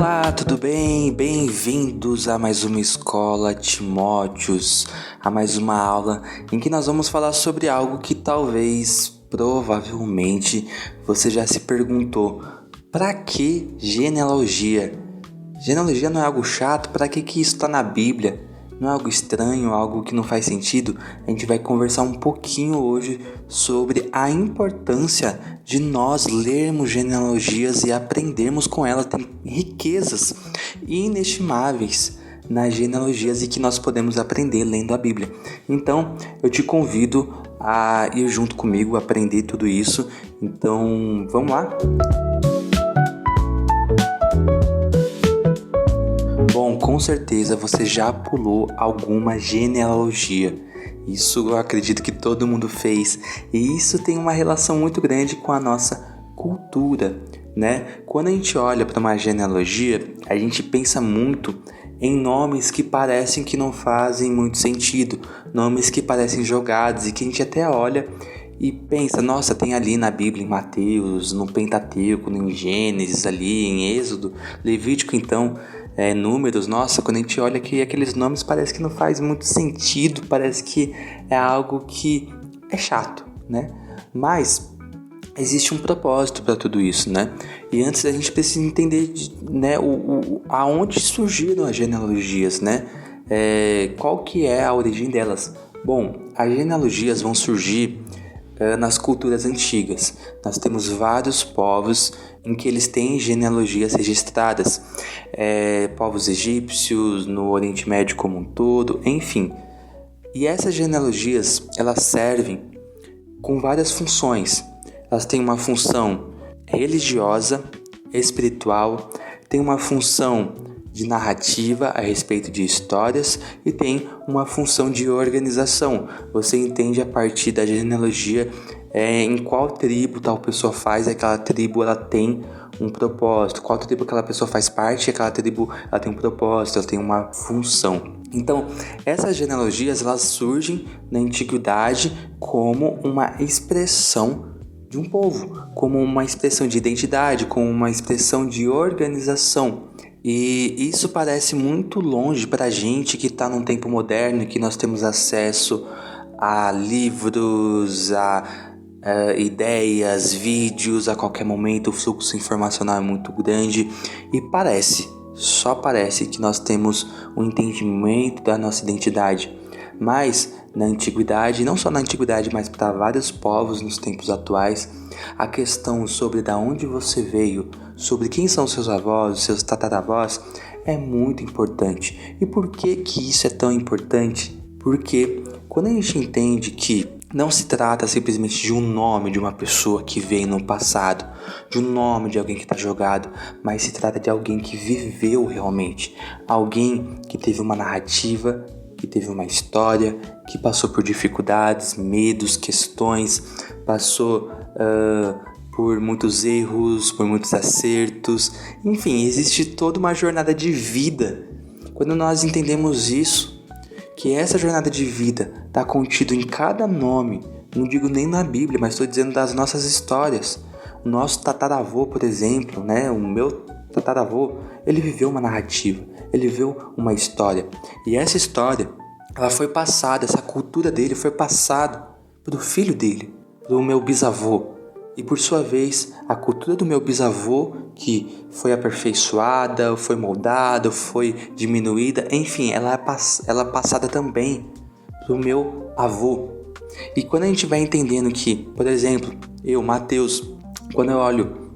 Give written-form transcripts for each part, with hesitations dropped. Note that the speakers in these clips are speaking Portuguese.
Olá, tudo bem? Bem-vindos a mais uma escola Timóteos, a mais uma aula em que nós vamos falar sobre algo que provavelmente, você já se perguntou: para que genealogia? Genealogia não é algo chato? Para que isso está na Bíblia? Não é algo estranho, algo que não faz sentido? A gente vai conversar um pouquinho hoje sobre a importância de nós lermos genealogias e aprendermos com elas. Tem riquezas inestimáveis nas genealogias e que nós podemos aprender lendo a Bíblia. Então, eu te convido a ir junto comigo, aprender tudo isso. Então, vamos lá? Bom, com certeza você já pulou alguma genealogia. Isso eu acredito que todo mundo fez. E isso tem uma relação muito grande com a nossa cultura, né? Quando a gente olha para uma genealogia, a gente pensa muito em nomes que parecem que não fazem muito sentido. Nomes que parecem jogados e que a gente até olha e pensa, nossa, tem ali na Bíblia, em Mateus, no Pentateuco, em Gênesis, ali em Êxodo, Levítico, então, Números. Nossa, quando a gente olha aqui, aqueles nomes parece que não faz muito sentido, parece que é algo que é chato, né? Mas existe um propósito para tudo isso, né? E antes a gente precisa entender, né, aonde surgiram as genealogias, né? Qual que é a origem delas? Bom, as genealogias vão surgir nas culturas antigas. Nós temos vários povos em que eles têm genealogias registradas, povos egípcios, no Oriente Médio como um todo, enfim. E essas genealogias, elas servem com várias funções. Elas têm uma função religiosa, espiritual, tem uma função de narrativa a respeito de histórias e tem uma função de organização. Você entende a partir da genealogia em qual tribo tal pessoa faz, aquela tribo ela tem um propósito, qual tribo aquela pessoa faz parte, aquela tribo ela tem um propósito, ela tem uma função. Então, essas genealogias elas surgem na antiguidade como uma expressão de um povo, como uma expressão de identidade, como uma expressão de organização. E isso parece muito longe para a gente que está num tempo moderno, que nós temos acesso a livros, a ideias, vídeos, a qualquer momento o fluxo informacional é muito grande e só parece que nós temos um entendimento da nossa identidade. Mas na antiguidade, não só na antiguidade, mas para vários povos nos tempos atuais, a questão sobre de onde você veio, sobre quem são seus avós, seus tataravós, é muito importante. E por que isso é tão importante? Porque quando a gente entende que não se trata simplesmente de um nome de uma pessoa que veio no passado, de um nome de alguém que está jogado, mas se trata de alguém que viveu realmente, alguém que teve uma narrativa, que teve uma história, que passou por dificuldades, medos, questões, passou por muitos erros, por muitos acertos, enfim, existe toda uma jornada de vida. Quando nós entendemos isso, que essa jornada de vida está contido em cada nome, não digo nem na Bíblia, mas estou dizendo das nossas histórias. O nosso tataravô, por exemplo, né, o meu tataravô, ele viveu uma narrativa, ele viveu uma história. E essa história, ela foi passada, essa cultura dele foi passada para o filho dele, para o meu bisavô. E por sua vez, a cultura do meu bisavô, que foi aperfeiçoada, foi moldada, foi diminuída, enfim, ela é passada também para o meu avô. E quando a gente vai entendendo que, por exemplo, eu, Mateus, quando eu olho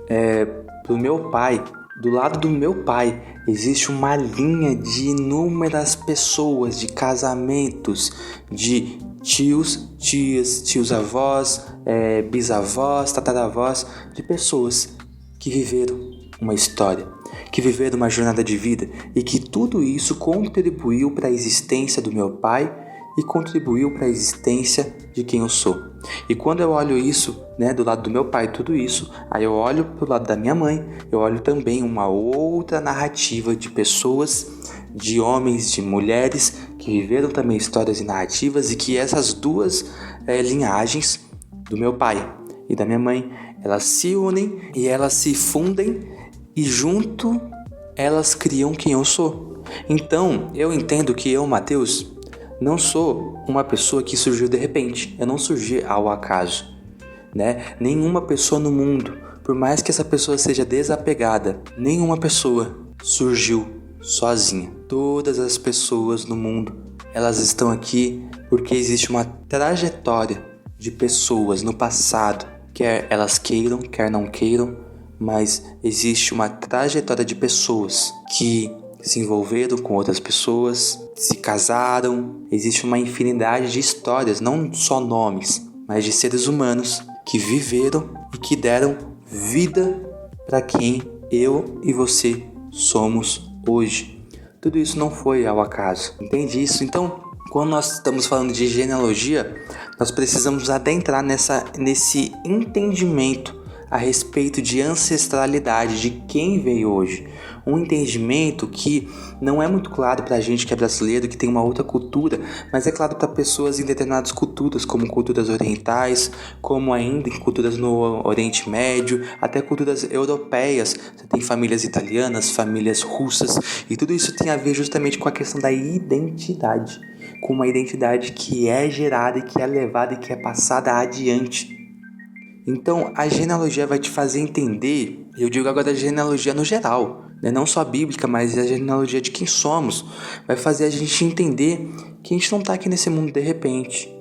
para o meu pai, do lado do meu pai existe uma linha de inúmeras pessoas, de casamentos, de tios, tias, tios-avós, bisavós, tataravós, de pessoas que viveram uma história, que viveram uma jornada de vida e que tudo isso contribuiu para a existência do meu pai e contribuiu para a existência de quem eu sou. E quando eu olho isso, né, do lado do meu pai, tudo isso, aí eu olho para o lado da minha mãe, eu olho também uma outra narrativa de pessoas, de homens, de mulheres, que viveram também histórias e narrativas e que essas duas linhagens do meu pai e da minha mãe, elas se unem e elas se fundem e junto elas criam quem eu sou. Então, eu entendo que eu, Mateus, não sou uma pessoa que surgiu de repente. Eu não surgi ao acaso, né? Nenhuma pessoa no mundo, por mais que essa pessoa seja desapegada, nenhuma pessoa surgiu sozinha. Todas as pessoas no mundo, elas estão aqui porque existe uma trajetória de pessoas no passado, quer elas queiram, quer não queiram, mas existe uma trajetória de pessoas que se envolveram com outras pessoas, se casaram. Existe uma infinidade de histórias, não só nomes, mas de seres humanos que viveram e que deram vida para quem eu e você somos hoje. Tudo isso não foi ao acaso, entende isso? Então, quando nós estamos falando de genealogia, nós precisamos adentrar nesse entendimento a respeito de ancestralidade, de quem veio hoje. Um entendimento que não é muito claro para a gente que é brasileiro, que tem uma outra cultura, mas é claro para pessoas em determinadas culturas, como culturas orientais, como ainda em culturas no Oriente Médio, até culturas europeias. Você tem famílias italianas, famílias russas, e tudo isso tem a ver justamente com a questão da identidade, com uma identidade que é gerada e que é levada e que é passada adiante. Então, a genealogia vai te fazer entender, eu digo agora a genealogia no geral, né? Não só a bíblica, mas a genealogia de quem somos, vai fazer a gente entender que a gente não está aqui nesse mundo de repente,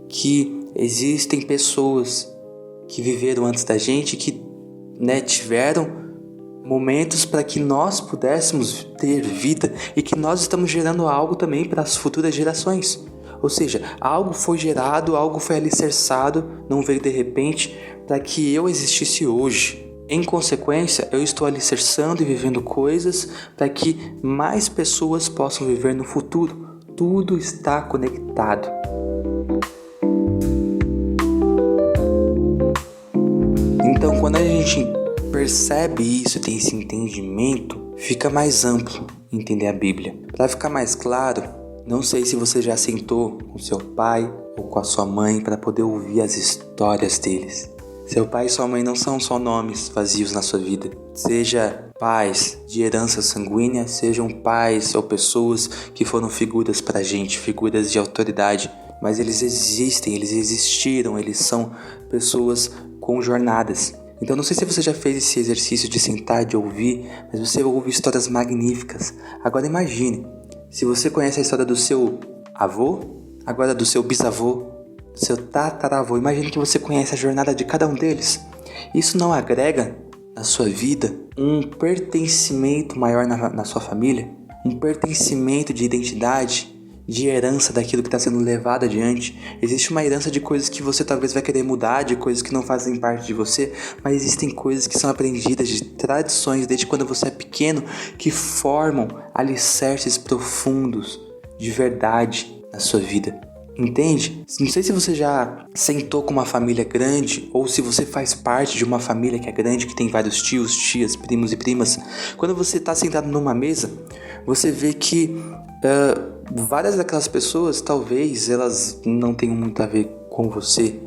que existem pessoas que viveram antes da gente, que, né, tiveram momentos para que nós pudéssemos ter vida e que nós estamos gerando algo também para as futuras gerações. Ou seja, algo foi gerado, algo foi alicerçado, não veio de repente, para que eu existisse hoje. Em consequência, eu estou alicerçando e vivendo coisas para que mais pessoas possam viver no futuro. Tudo está conectado. Então, quando a gente percebe isso, tem esse entendimento, fica mais amplo entender a Bíblia. Para ficar mais claro, não sei se você já sentou com seu pai ou com a sua mãe para poder ouvir as histórias deles. Seu pai e sua mãe não são só nomes vazios na sua vida. Seja pais de herança sanguínea, sejam pais ou pessoas que foram figuras pra gente, figuras de autoridade. Mas eles existem, eles existiram, eles são pessoas com jornadas. Então não sei se você já fez esse exercício de sentar, de ouvir, mas você ouve histórias magníficas. Agora imagine, se você conhece a história do seu avô, agora do seu bisavô, do seu tataravô, imagine que você conhece a jornada de cada um deles. Isso não agrega na sua vida um pertencimento maior na sua família? Um pertencimento de identidade, de herança daquilo que está sendo levado adiante? Existe uma herança de coisas que você talvez vai querer mudar, de coisas que não fazem parte de você, mas existem coisas que são aprendidas de tradições desde quando você é pequeno, que formam alicerces profundos de verdade na sua vida. Entende? Não sei se você já sentou com uma família grande ou se você faz parte de uma família que é grande, que tem vários tios, tias, primos e primas. Quando você está sentado numa mesa, você vê que várias daquelas pessoas, talvez elas não tenham muito a ver com você.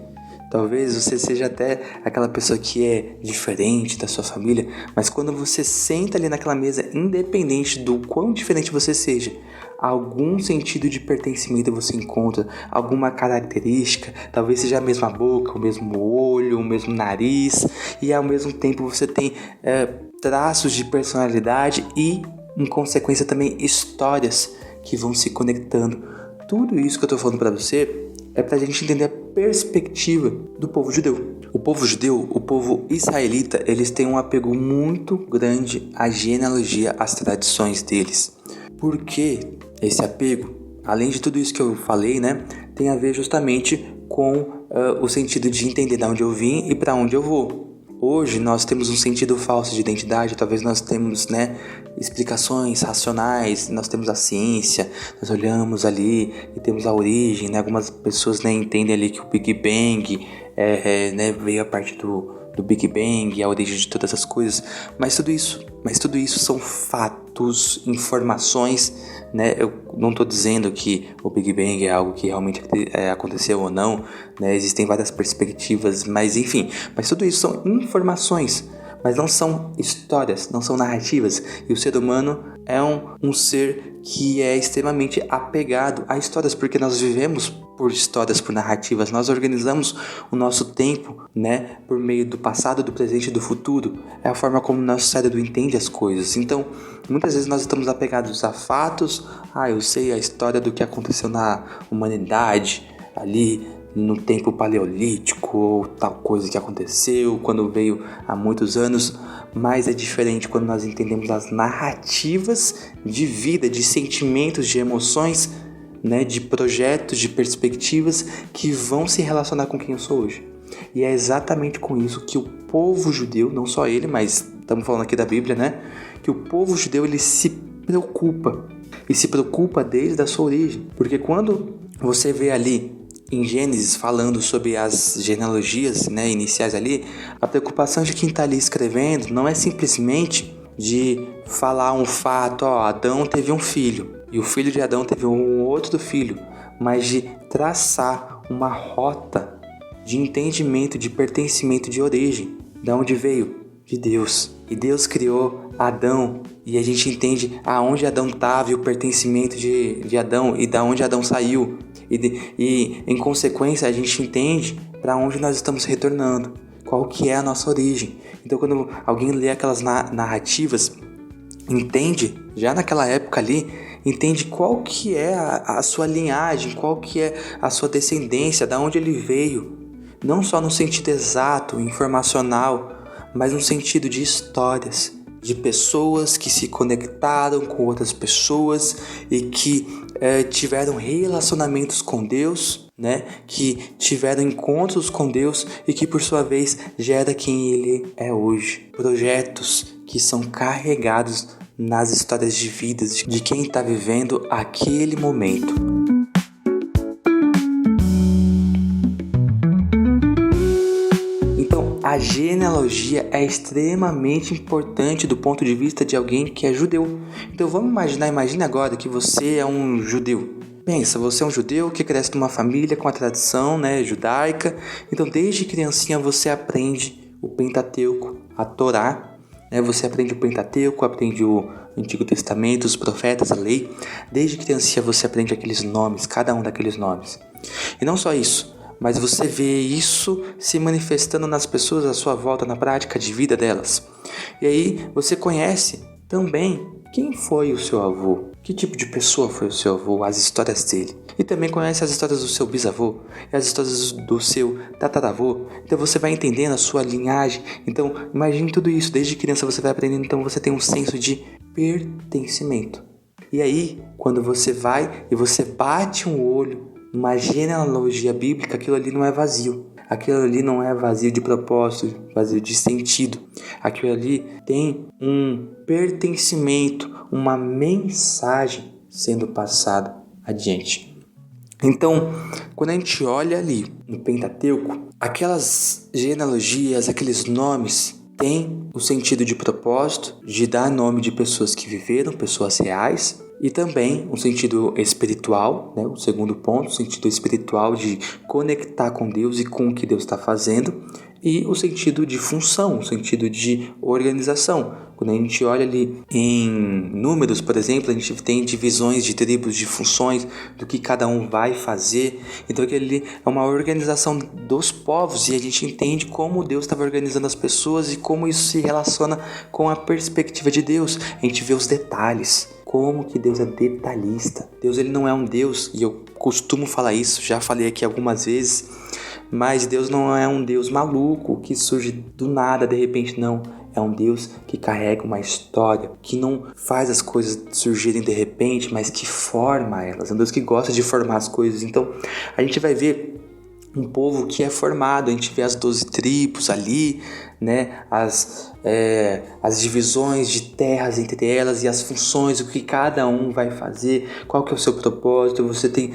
Talvez você seja até aquela pessoa que é diferente da sua família, mas quando você senta ali naquela mesa, independente do quão diferente você seja, algum sentido de pertencimento você encontra, alguma característica, talvez seja a mesma boca, o mesmo olho, o mesmo nariz, e ao mesmo tempo você tem traços de personalidade e, em consequência, também histórias que vão se conectando. Tudo isso que eu estou falando para você é para a gente entender a perspectiva do povo judeu. O povo judeu, o povo israelita, eles têm um apego muito grande à genealogia, às tradições deles. Por que esse apego? Além de tudo isso que eu falei, né, tem a ver justamente com o sentido de entender de onde eu vim e para onde eu vou. Hoje nós temos um sentido falso de identidade, talvez nós temos, né, explicações racionais, nós temos a ciência, nós olhamos ali e temos a origem, né, algumas pessoas, né, entendem ali que o Big Bang né, veio a partir do Big Bang, a origem de todas as coisas, mas tudo isso são fatos, informações, né? Eu não estou dizendo que o Big Bang é algo que realmente aconteceu ou não, né? Existem várias perspectivas, mas enfim, mas tudo isso são informações. mas não são histórias, não são narrativas. E o ser humano é um ser que é extremamente apegado a histórias, porque nós vivemos por histórias, por narrativas. Nós organizamos o nosso tempo, né, por meio do passado, do presente e do futuro. É a forma como o nosso cérebro entende as coisas. Então, muitas vezes nós estamos apegados a fatos. Eu sei a história do que aconteceu na humanidade, ali no tempo paleolítico, ou tal coisa que aconteceu quando veio há muitos anos, mas é diferente quando nós entendemos as narrativas de vida, de sentimentos, de emoções, né, de projetos, de perspectivas que vão se relacionar com quem eu sou hoje. E é exatamente com isso que o povo judeu, não só ele, mas estamos falando aqui da Bíblia, né, que o povo judeu ele se preocupa, e se preocupa desde a sua origem, porque quando você vê ali em Gênesis, falando sobre as genealogias, né, iniciais ali, a preocupação de quem está ali escrevendo não é simplesmente de falar um fato, Adão teve um filho, e o filho de Adão teve um outro filho, mas de traçar uma rota de entendimento, de pertencimento, de origem, de onde veio? De Deus. E Deus criou Adão, e a gente entende aonde Adão estava e o pertencimento de Adão, e da onde Adão saiu. E em consequência a gente entende para onde nós estamos retornando, qual que é a nossa origem. Então quando alguém lê aquelas narrativas, entende, já naquela época ali, entende qual que é a sua linhagem, qual que é a sua descendência, da onde ele veio, não só no sentido exato, informacional, mas no sentido de histórias, de pessoas que se conectaram com outras pessoas e que tiveram relacionamentos com Deus, né? Que tiveram encontros com Deus e que por sua vez gera quem Ele é hoje. Projetos que são carregados nas histórias de vidas de quem está vivendo aquele momento. A genealogia é extremamente importante do ponto de vista de alguém que é judeu. Então vamos imagine agora que você é um judeu. Pensa, você é um judeu que cresce numa família com a tradição, né, judaica. Então desde criancinha você aprende o Pentateuco, a Torá. Né? Você aprende o Pentateuco, aprende o Antigo Testamento, os profetas, a lei. Desde criancinha você aprende aqueles nomes, cada um daqueles nomes. E não só isso, mas você vê isso se manifestando nas pessoas à sua volta, na prática de vida delas. E aí você conhece também quem foi o seu avô, que tipo de pessoa foi o seu avô, as histórias dele. E também conhece as histórias do seu bisavô e as histórias do seu tataravô. Então você vai entendendo a sua linhagem. Então imagine tudo isso, desde criança você vai aprendendo, então você tem um senso de pertencimento. E aí, quando você vai e você bate um olho numa genealogia bíblica, aquilo ali não é vazio. Aquilo ali não é vazio de propósito, vazio de sentido. Aquilo ali tem um pertencimento, uma mensagem sendo passada adiante. Então, quando a gente olha ali no Pentateuco, aquelas genealogias, aqueles nomes, têm o sentido de propósito, de dar nome de pessoas que viveram, pessoas reais, e também um sentido espiritual, né? O segundo ponto, o sentido espiritual de conectar com Deus e com o que Deus está fazendo, e o sentido de função, o sentido de organização. Quando a gente olha ali em Números, por exemplo, a gente tem divisões de tribos, de funções, do que cada um vai fazer. Então aquilo ali é uma organização dos povos e a gente entende como Deus estava organizando as pessoas e como isso se relaciona com a perspectiva de Deus. A gente vê os detalhes, como que Deus é detalhista. Deus ele não é um Deus, e eu costumo falar isso, já falei aqui algumas vezes, mas Deus não é um Deus maluco que surge do nada, de repente, não. É um Deus que carrega uma história, que não faz as coisas surgirem de repente, mas que forma elas. É um Deus que gosta de formar as coisas. Então, a gente vai ver um povo que é formado, a gente vê as 12 tribos ali, né? As divisões de terras entre elas e as funções, o que cada um vai fazer, qual que é o seu propósito. Você tem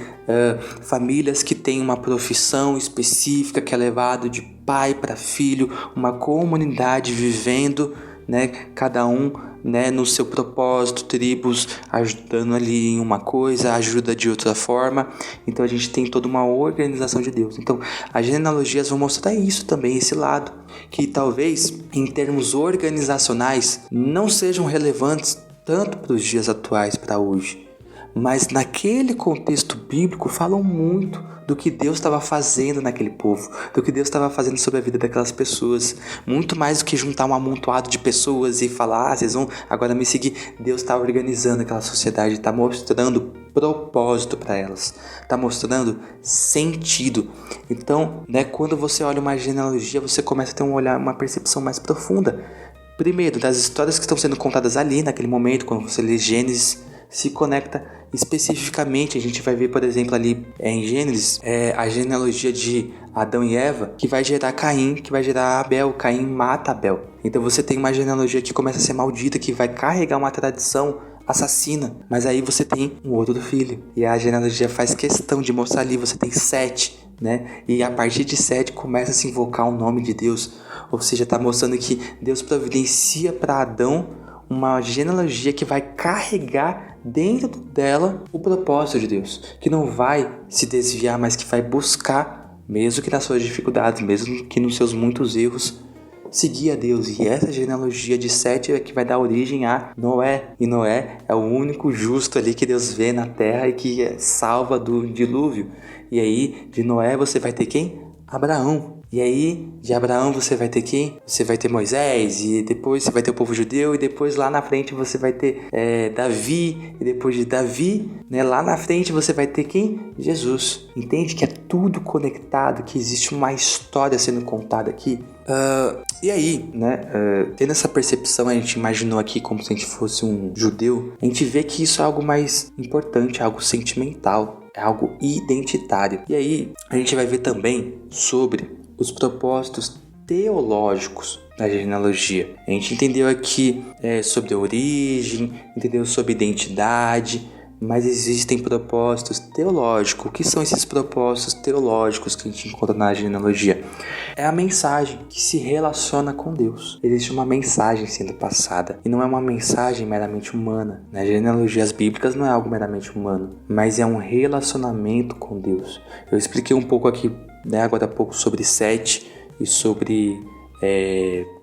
famílias que têm uma profissão específica que é levado de pai para filho, uma comunidade vivendo, né, cada um, né, no seu propósito, tribos ajudando ali em uma coisa, ajuda de outra forma. Então a gente tem toda uma organização de Deus. Então as genealogias vão mostrar isso também, esse lado, que talvez em termos organizacionais não sejam relevantes tanto para os dias atuais, para hoje, mas naquele contexto bíblico falam muito do que Deus estava fazendo naquele povo, do que Deus estava fazendo sobre a vida daquelas pessoas. Muito mais do que juntar um amontoado de pessoas e falar, vocês vão agora me seguir. Deus está organizando aquela sociedade, está mostrando propósito para elas, está mostrando sentido. Então, né, quando você olha uma genealogia, você começa a ter um olhar, uma percepção mais profunda. Primeiro, das histórias que estão sendo contadas ali, naquele momento, quando você lê Gênesis, se conecta especificamente. A gente vai ver, por exemplo, ali em Gênesis, a genealogia de Adão e Eva, que vai gerar Caim, que vai gerar Abel. Caim mata Abel. Então você tem uma genealogia que começa a ser maldita, que vai carregar uma tradição assassina. Mas aí você tem um outro filho. E a genealogia faz questão de mostrar ali, você tem 7, né? E a partir de 7 começa a se invocar o nome de Deus. Ou seja, está mostrando que Deus providencia para Adão uma genealogia que vai carregar dentro dela o propósito de Deus, que não vai se desviar, mas que vai buscar, mesmo que nas suas dificuldades, mesmo que nos seus muitos erros, seguir a Deus. E essa genealogia de 7 é que vai dar origem a Noé. E Noé é o único justo ali que Deus vê na terra e que salva do dilúvio. E aí, de Noé você vai ter quem? Abraão. E aí, de Abraão você vai ter quem? Você vai ter Moisés, e depois você vai ter o povo judeu, e depois lá na frente você vai ter Davi, e depois de Davi, né, lá na frente você vai ter quem? Jesus. Entende que é tudo conectado, que existe uma história sendo contada aqui? E aí, né, tendo essa percepção, a gente imaginou aqui como se a gente fosse um judeu, a gente vê que isso é algo mais importante, algo sentimental, é algo identitário. E aí, a gente vai ver também sobre os propósitos teológicos da genealogia. A gente entendeu aqui sobre a origem, entendeu sobre identidade, mas existem propósitos teológicos. O que são esses propósitos teológicos que a gente encontra na genealogia? É a mensagem que se relaciona com Deus. Existe uma mensagem sendo passada, e não é uma mensagem meramente humana. Nas genealogias bíblicas não é algo meramente humano, mas é um relacionamento com Deus. Eu expliquei um pouco aqui, né, agora há pouco, sobre Sete e sobre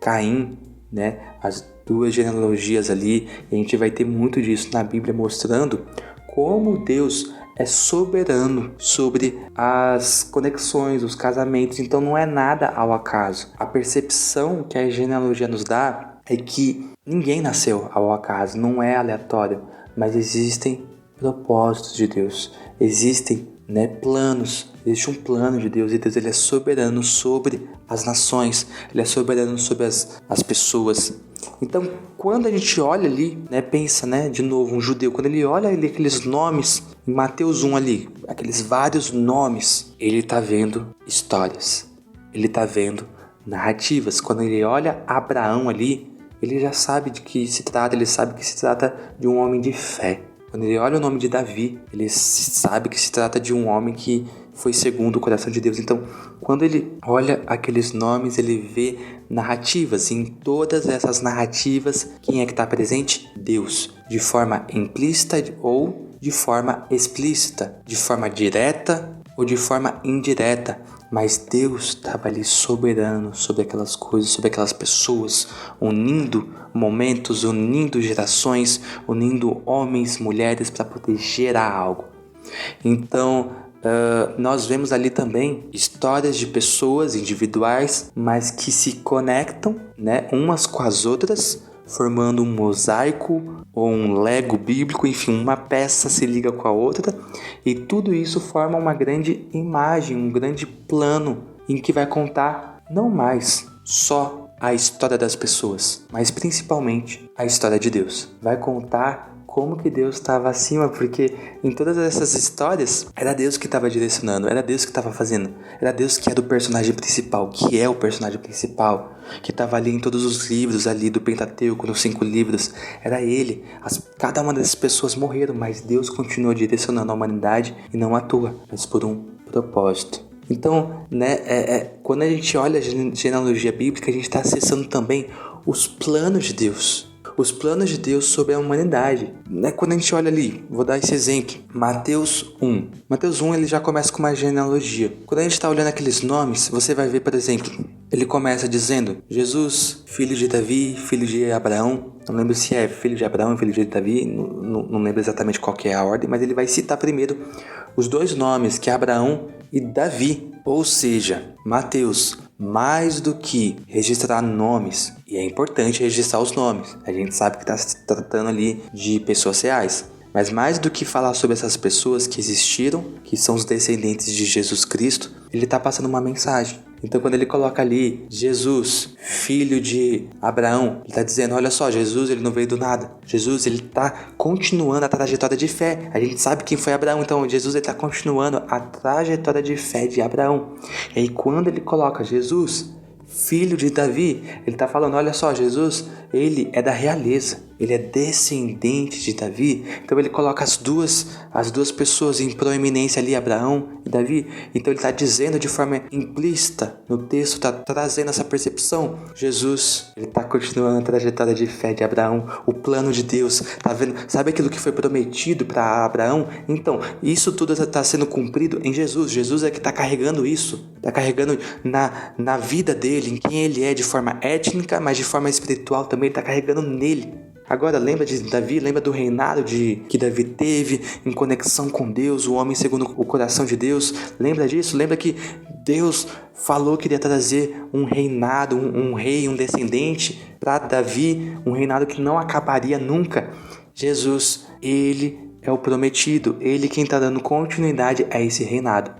Caim, né, as duas genealogias ali, e a gente vai ter muito disso na Bíblia, mostrando como Deus é soberano sobre as conexões, os casamentos. Então não é nada ao acaso. A percepção que a genealogia nos dá é que ninguém nasceu ao acaso, não é aleatório, mas existem propósitos de Deus, existem, né, planos. Existe um plano de Deus, e Deus, ele é soberano sobre as nações, ele é soberano sobre as pessoas. Então, quando a gente olha ali, né, pensa, né, de novo, um judeu, quando ele olha ali aqueles nomes, em Mateus 1 ali, aqueles vários nomes, ele está vendo histórias, ele está vendo narrativas. Quando ele olha Abraão ali, ele já sabe de que se trata, ele sabe que se trata de um homem de fé. Quando ele olha o nome de Davi, ele sabe que se trata de um homem que foi segundo o coração de Deus. Então, quando ele olha aqueles nomes, ele vê narrativas. E em todas essas narrativas, quem é que está presente? Deus. De forma implícita ou de forma explícita. De forma direta ou de forma indireta. Mas Deus estava ali soberano sobre aquelas coisas, sobre aquelas pessoas, unindo momentos, unindo gerações, unindo homens, mulheres para poder gerar algo. Então, nós vemos ali também histórias de pessoas individuais, mas que se conectam, né, umas com as outras, formando um mosaico ou um Lego bíblico, enfim, uma peça se liga com a outra, e tudo isso forma uma grande imagem, um grande plano em que vai contar não mais só a história das pessoas, mas principalmente a história de Deus. Vai contar como que Deus estava acima, porque em todas essas histórias era Deus que estava direcionando, era Deus que estava fazendo, era Deus que era o personagem principal, que é o personagem principal, que estava ali em todos os livros ali do Pentateuco, nos 5 livros, era ele. Cada uma dessas pessoas morreram, mas Deus continuou direcionando a humanidade, e não à toa, mas por um propósito. Então, quando a gente olha a genealogia bíblica, a gente está acessando também os planos de Deus. Os planos de Deus sobre a humanidade. Quando a gente olha ali, vou dar esse exemplo, Mateus 1. Mateus 1 ele já começa com uma genealogia. Quando a gente está olhando aqueles nomes, você vai ver, por exemplo, ele começa dizendo Jesus, filho de Davi, filho de Abraão. Não lembro se é filho de Abraão ou filho de Davi, não lembro exatamente qual que é a ordem, mas ele vai citar primeiro os dois nomes, que é Abraão e Davi. Ou seja, Mateus, mais do que registrar nomes, e é importante registrar os nomes, a gente sabe que está se tratando ali de pessoas reais, mas mais do que falar sobre essas pessoas que existiram, que são os descendentes de Jesus Cristo, ele está passando uma mensagem. Então quando ele coloca ali Jesus, filho de Abraão, ele está dizendo, olha só, Jesus ele não veio do nada. Jesus ele está continuando a trajetória de fé. A gente sabe quem foi Abraão, então Jesus ele está continuando a trajetória de fé de Abraão. E aí quando ele coloca Jesus, filho de Davi, ele está falando, olha só, Jesus, ele é da realeza, ele é descendente de Davi. Então ele coloca as duas pessoas em proeminência ali, Abraão e Davi. Então ele está dizendo de forma implícita no texto, está trazendo essa percepção. Jesus, ele está continuando a trajetória de fé de Abraão, o plano de Deus, tá vendo? Sabe aquilo que foi prometido para Abraão? Então, isso tudo está sendo cumprido em Jesus. Jesus é que está carregando isso, está carregando na vida dele, em quem ele é de forma étnica, mas de forma espiritual também, ele está carregando nele. Agora, lembra de Davi, lembra do reinado que Davi teve em conexão com Deus, o homem segundo o coração de Deus. Lembra disso? Lembra que Deus falou que iria trazer um reinado, um rei, um descendente para Davi, um reinado que não acabaria nunca. Jesus, ele é o prometido, ele quem está dando continuidade a esse reinado.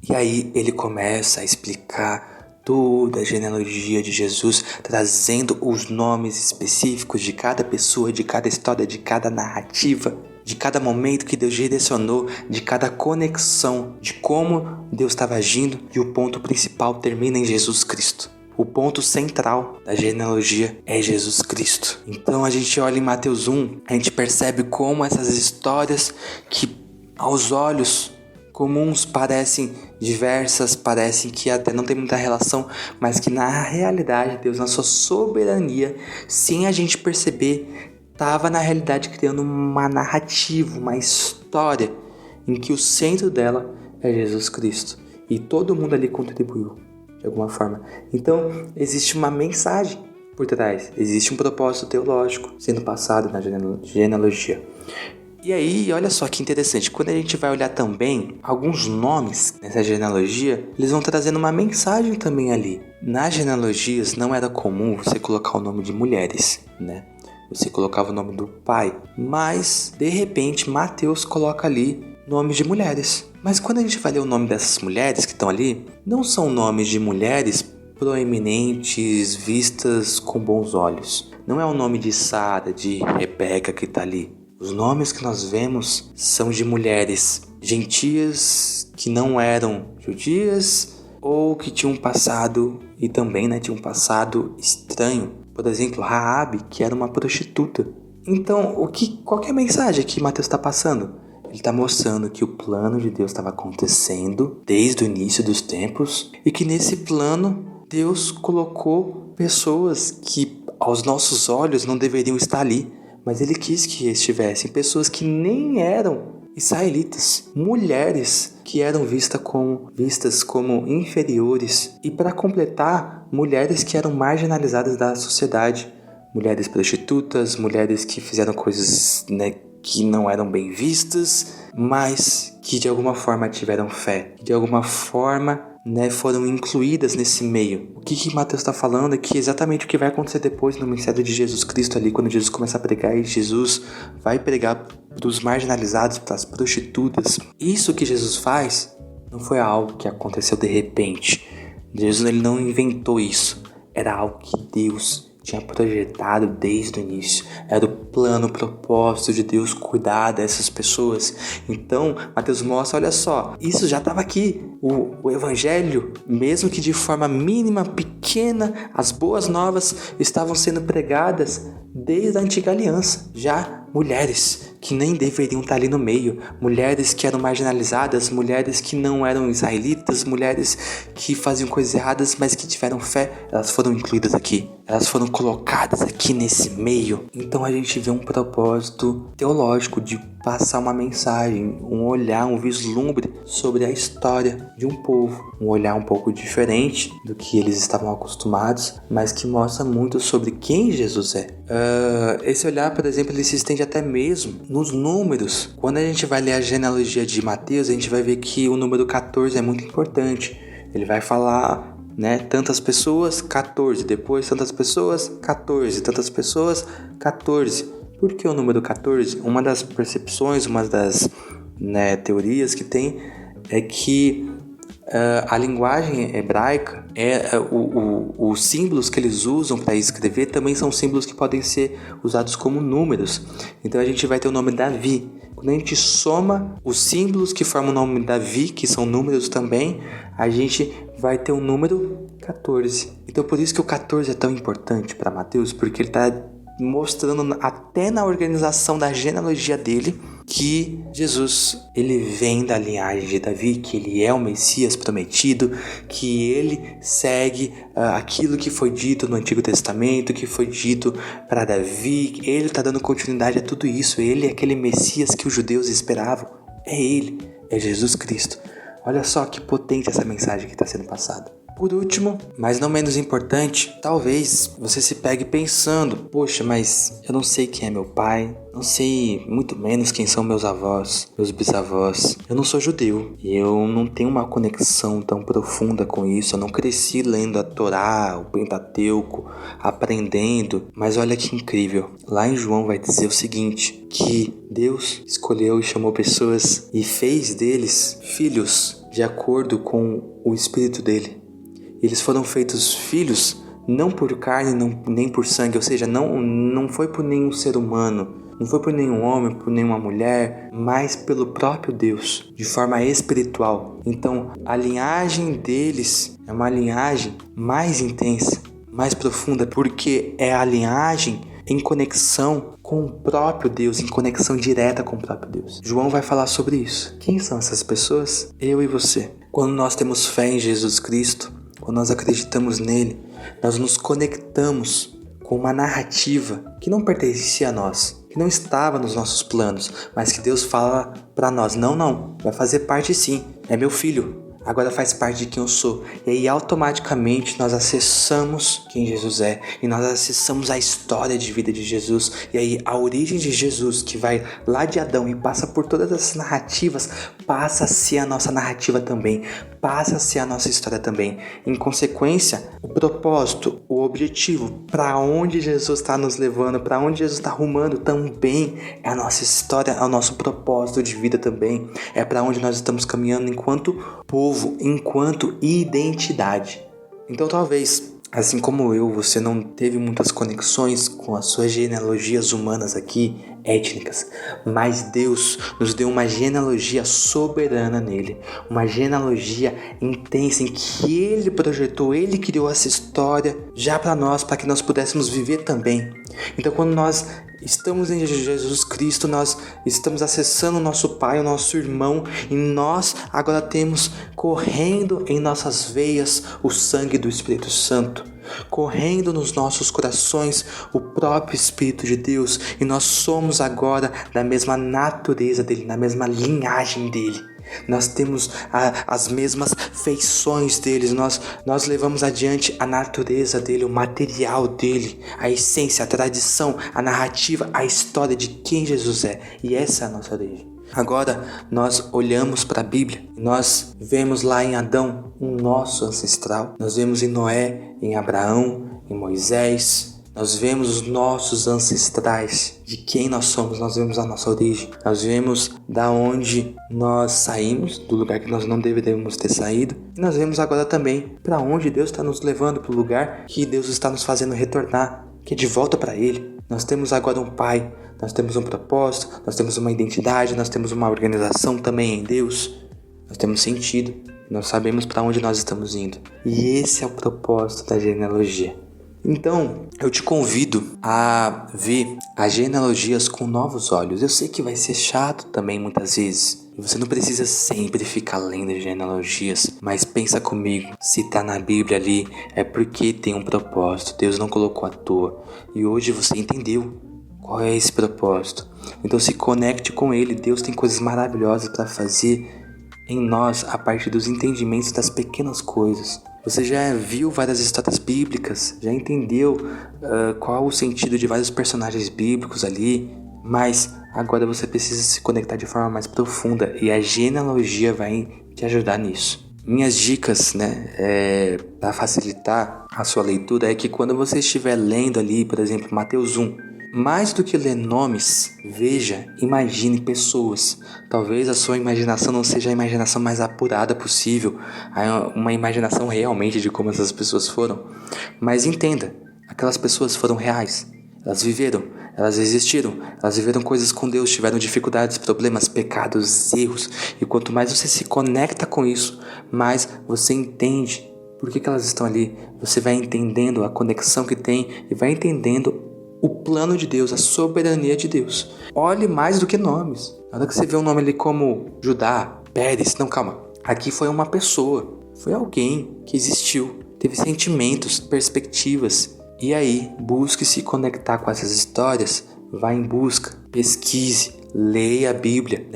E aí ele começa a explicar toda a genealogia de Jesus, trazendo os nomes específicos de cada pessoa, de cada história, de cada narrativa, de cada momento que Deus direcionou, de cada conexão, de como Deus estava agindo, e o ponto principal termina em Jesus Cristo. O ponto central da genealogia é Jesus Cristo. Então a gente olha em Mateus 1, a gente percebe como essas histórias que aos olhos comuns parecem diversas, parecem que até não tem muita relação, mas que na realidade Deus, na sua soberania, sem a gente perceber, estava na realidade criando uma narrativa, uma história em que o centro dela é Jesus Cristo. E todo mundo ali contribuiu de alguma forma. Então existe uma mensagem por trás, existe um propósito teológico sendo passado na genealogia. E aí, olha só que interessante, quando a gente vai olhar também alguns nomes nessa genealogia, eles vão trazendo uma mensagem também ali. Nas genealogias não era comum você colocar o nome de mulheres, né? Você colocava o nome do pai, mas de repente Mateus coloca ali nomes de mulheres. Mas quando a gente vai ler o nome dessas mulheres que estão ali, não são nomes de mulheres proeminentes, vistas com bons olhos. Não é o nome de Sara, de Rebeca que está ali. Os nomes que nós vemos são de mulheres gentias que não eram judias ou que tinham um passado e também tinham um passado estranho. Por exemplo, Raabe, que era uma prostituta. Então, qual que é a mensagem que Mateus está passando? Ele está mostrando que o plano de Deus estava acontecendo desde o início dos tempos e que nesse plano Deus colocou pessoas que aos nossos olhos não deveriam estar ali. Mas ele quis que estivessem pessoas que nem eram israelitas, mulheres que eram vistas como inferiores, e para completar, mulheres que eram marginalizadas da sociedade, mulheres prostitutas, mulheres que fizeram coisas que não eram bem vistas, mas que de alguma forma tiveram fé, que de alguma forma foram incluídas nesse meio. O que Mateus está falando é que exatamente o que vai acontecer depois no ministério de Jesus Cristo ali, quando Jesus começa a pregar, e Jesus vai pregar para os marginalizados, para as prostitutas. Isso que Jesus faz não foi algo que aconteceu de repente. Jesus ele não inventou isso. Era algo que Deus tinha projetado desde o início. Era o plano, o propósito de Deus cuidar dessas pessoas. Então, Mateus mostra, olha só, isso já estava aqui. O evangelho, mesmo que de forma mínima, pequena, as boas novas estavam sendo pregadas desde a antiga aliança. Já mulheres que nem deveriam estar ali no meio, mulheres que eram marginalizadas, mulheres que não eram israelitas, mulheres que faziam coisas erradas, mas que tiveram fé, elas foram incluídas aqui, elas foram colocadas aqui nesse meio. Então a gente vê um propósito teológico de passar uma mensagem, um olhar, um vislumbre sobre a história de um povo, um olhar um pouco diferente do que eles estavam acostumados, mas que mostra muito sobre quem Jesus é. Esse olhar, por exemplo, ele se estende até mesmo nos números. Quando a gente vai ler a genealogia de Mateus, a gente vai ver que o número 14 é muito importante. Ele vai falar, tantas pessoas, 14, depois tantas pessoas, 14, tantas pessoas, 14. Por que o número 14? Uma das percepções, uma das teorias que tem é que a linguagem hebraica, os símbolos que eles usam para escrever também são símbolos que podem ser usados como números. Então a gente vai ter o nome Davi. Quando a gente soma os símbolos que formam o nome Davi, que são números também, a gente vai ter o número 14. Então por isso que o 14 é tão importante para Mateus, porque ele está mostrando até na organização da genealogia dele que Jesus, ele vem da linhagem de Davi, que ele é o Messias prometido, que ele segue aquilo que foi dito no Antigo Testamento, que foi dito para Davi. Ele está dando continuidade a tudo isso. Ele é aquele Messias que os judeus esperavam. É ele, é Jesus Cristo. Olha só que potente essa mensagem que está sendo passada. Por último, mas não menos importante, talvez você se pegue pensando: poxa, mas eu não sei quem é meu pai, não sei muito menos quem são meus avós, meus bisavós. Eu não sou judeu e eu não tenho uma conexão tão profunda com isso. Eu não cresci lendo a Torá, o Pentateuco, aprendendo. Mas olha que incrível, lá em João vai dizer o seguinte, que Deus escolheu e chamou pessoas e fez deles filhos de acordo com o Espírito dele. Eles foram feitos filhos não por carne, nem por sangue, ou seja, não foi por nenhum ser humano, não foi por nenhum homem, por nenhuma mulher, mas pelo próprio Deus, de forma espiritual. Então, a linhagem deles é uma linhagem mais intensa, mais profunda, porque é a linhagem em conexão com o próprio Deus, em conexão direta com o próprio Deus. João vai falar sobre isso. Quem são essas pessoas? Eu e você. Quando nós temos fé em Jesus Cristo, quando nós acreditamos nele, nós nos conectamos com uma narrativa que não pertencia a nós, que não estava nos nossos planos, mas que Deus fala para nós: não, vai fazer parte sim, é meu filho, agora faz parte de quem eu sou. E aí automaticamente nós acessamos quem Jesus é, e nós acessamos a história de vida de Jesus, e aí a origem de Jesus, que vai lá de Adão e passa por todas essas narrativas, passa a ser a nossa narrativa também, passa a ser a nossa história também. Em consequência, o propósito, o objetivo, para onde Jesus está nos levando, para onde Jesus está arrumando também é a nossa história, é o nosso propósito de vida também, é para onde nós estamos caminhando enquanto povo, enquanto identidade. Então talvez, assim como eu, você não teve muitas conexões com as suas genealogias humanas aqui, étnicas, mas Deus nos deu uma genealogia soberana nele, uma genealogia intensa em que Ele projetou, Ele criou essa história já para nós, para que nós pudéssemos viver também. Então quando nós estamos em Jesus Cristo, nós estamos acessando o nosso Pai, o nosso irmão, e nós agora temos correndo em nossas veias o sangue do Espírito Santo, correndo nos nossos corações o próprio Espírito de Deus, e nós somos agora da mesma natureza dele, na mesma linhagem dele. Nós temos as mesmas feições deles, nós levamos adiante a natureza dele, o material dele, a essência, a tradição, a narrativa, a história de quem Jesus é. E essa é a nossa origem. Agora nós olhamos para a Bíblia e nós vemos lá em Adão um nosso ancestral, nós vemos em Noé, em Abraão, em Moisés. Nós vemos os nossos ancestrais, de quem nós somos, nós vemos a nossa origem. Nós vemos da onde nós saímos, do lugar que nós não deveríamos ter saído. E nós vemos agora também para onde Deus está nos levando, para o lugar que Deus está nos fazendo retornar, que é de volta para Ele. Nós temos agora um Pai, nós temos um propósito, nós temos uma identidade, nós temos uma organização também em Deus. Nós temos sentido, nós sabemos para onde nós estamos indo. E esse é o propósito da genealogia. Então, eu te convido a ver as genealogias com novos olhos. Eu sei que vai ser chato também muitas vezes. Você não precisa sempre ficar lendo genealogias, mas pensa comigo, se tá na Bíblia ali, é porque tem um propósito. Deus não colocou à toa. E hoje você entendeu qual é esse propósito. Então se conecte com Ele. Deus tem coisas maravilhosas para fazer em nós a partir dos entendimentos das pequenas coisas. Você já viu várias histórias bíblicas, já entendeu qual o sentido de vários personagens bíblicos ali, mas agora você precisa se conectar de forma mais profunda e a genealogia vai te ajudar nisso. Minhas dicas, para facilitar a sua leitura é que quando você estiver lendo ali, por exemplo, Mateus 1, mais do que ler nomes, veja, imagine pessoas. Talvez a sua imaginação não seja a imaginação mais apurada possível, uma imaginação realmente de como essas pessoas foram. Mas entenda, aquelas pessoas foram reais. Elas viveram, elas existiram, elas viveram coisas com Deus, tiveram dificuldades, problemas, pecados, erros. E quanto mais você se conecta com isso, mais você entende por que elas estão ali. Você vai entendendo a conexão que tem e vai entendendo o plano de Deus, a soberania de Deus. Olhe mais do que nomes. Na hora que você vê um nome ali como Judá, Pérez, não, calma. Aqui foi uma pessoa, foi alguém que existiu, teve sentimentos, perspectivas. E aí, busque se conectar com essas histórias, vá em busca, pesquise, leia a Bíblia,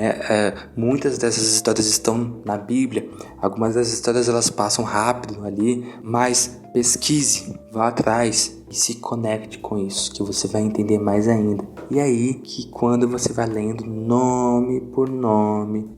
muitas dessas histórias estão na Bíblia, algumas das histórias elas passam rápido ali, mas pesquise, vá atrás e se conecte com isso, que você vai entender mais ainda. E aí que quando você vai lendo nome, por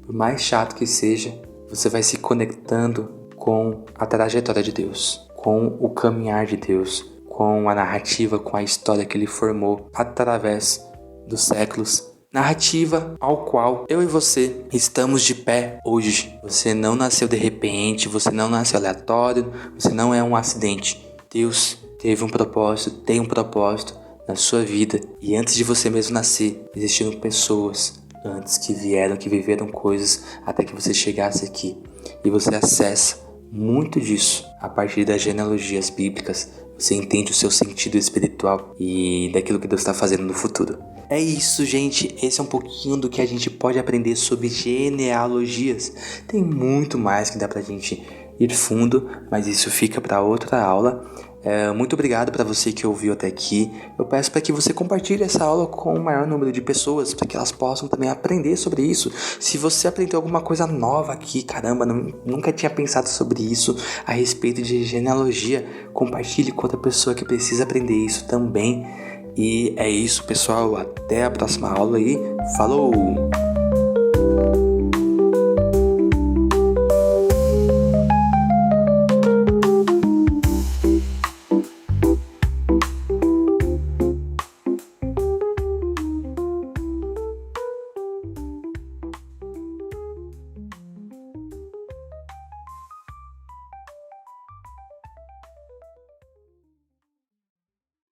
mais chato que seja, você vai se conectando com a trajetória de Deus, com o caminhar de Deus, com a narrativa, com a história que Ele formou através dos séculos. Narrativa ao qual eu e você estamos de pé hoje. Você não nasceu de repente, você não nasceu aleatório, você não é um acidente. Deus teve um propósito, tem um propósito na sua vida. E antes de você mesmo nascer, existiram pessoas antes que vieram, que viveram coisas até que você chegasse aqui. E você acessa muito disso a partir das genealogias bíblicas. Você entende o seu sentido espiritual e daquilo que Deus está fazendo no futuro. É isso, gente. Esse é um pouquinho do que a gente pode aprender sobre genealogias. Tem muito mais que dá pra gente ir fundo, mas isso fica para outra aula. Muito obrigado para você que ouviu até aqui. Eu peço para que você compartilhe essa aula com o maior número de pessoas, para que elas possam também aprender sobre isso. Se você aprendeu alguma coisa nova aqui, caramba, nunca tinha pensado sobre isso a respeito de genealogia, compartilhe com outra pessoa que precisa aprender isso também. E é isso, pessoal. Até a próxima aula e falou!